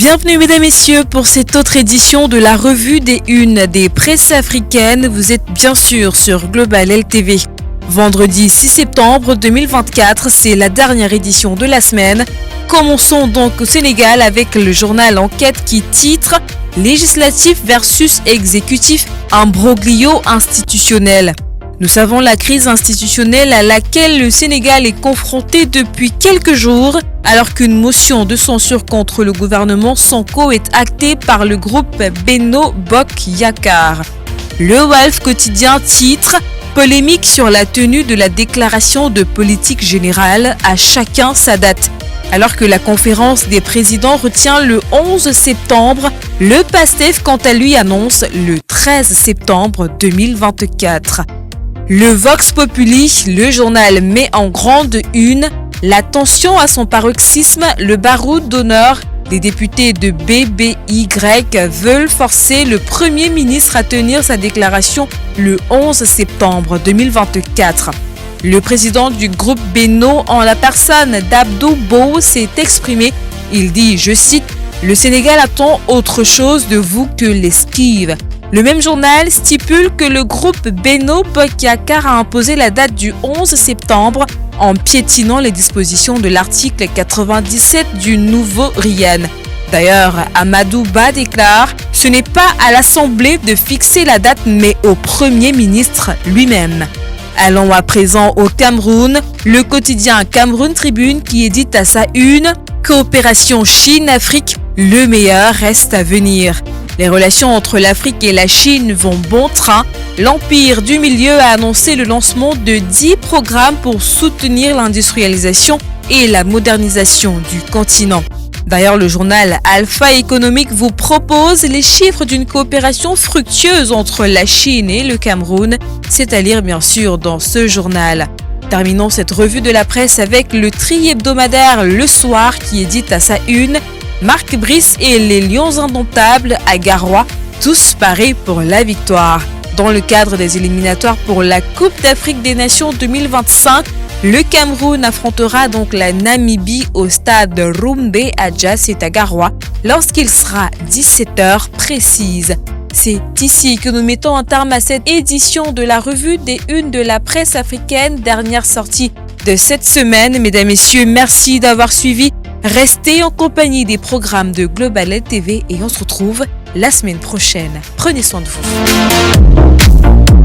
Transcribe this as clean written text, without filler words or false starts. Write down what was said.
Bienvenue mesdames et messieurs pour cette autre édition de la revue des unes des presses africaines. Vous êtes bien sûr sur Global LTV. Vendredi 6 septembre 2024, c'est la dernière édition de la semaine. Commençons donc au Sénégal avec le journal Enquête qui titre « Législatif versus exécutif, imbroglio institutionnel ». Nous savons la crise institutionnelle à laquelle le Sénégal est confronté depuis quelques jours, alors qu'une motion de censure contre le gouvernement Sonko est actée par le groupe Benno Bokk Yakaar. Le Walf Quotidien titre « Polémique sur la tenue de la déclaration de politique générale, à chacun sa date ». Alors que la conférence des présidents retient le 11 septembre, le PASTEF quant à lui annonce le 13 septembre 2024. Le Vox Populi, le journal met en grande une la tension à son paroxysme, le baroud d'honneur. Les députés de BBY veulent forcer le Premier ministre à tenir sa déclaration le 11 septembre 2024. Le président du groupe Benno, en la personne d'Abdou Bow, s'est exprimé. Il dit, je cite, « Le Sénégal attend autre chose de vous que l'esquive ». Le même journal stipule que le groupe Benno Bokk Yakaar a imposé la date du 11 septembre en piétinant les dispositions de l'article 97 du nouveau RIAN. D'ailleurs, Amadou Ba déclare « Ce n'est pas à l'Assemblée de fixer la date mais au Premier ministre lui-même ». Allons à présent au Cameroun, le quotidien Cameroun Tribune qui édite à sa une « Coopération Chine-Afrique, le meilleur reste à venir ». Les relations entre l'Afrique et la Chine vont bon train. L'Empire du Milieu a annoncé le lancement de 10 programmes pour soutenir l'industrialisation et la modernisation du continent. D'ailleurs, le journal Alpha Économique vous propose les chiffres d'une coopération fructueuse entre la Chine et le Cameroun. C'est à lire bien sûr dans ce journal. Terminons cette revue de la presse avec le tri-hebdomadaire Le Soir qui édite à sa une Marc Brice et les Lions indomptables à Garoua, tous parés pour la victoire. Dans le cadre des éliminatoires pour la Coupe d'Afrique des Nations 2025, le Cameroun affrontera donc la Namibie au stade Rumbe Adja, c'est à Garoua, lorsqu'il sera 17h précise. C'est ici que nous mettons un terme à cette édition de la revue des unes de la presse africaine, dernière sortie de cette semaine. Mesdames, Messieurs, merci d'avoir suivi. Restez en compagnie des programmes de Global LTV et on se retrouve la semaine prochaine. Prenez soin de vous.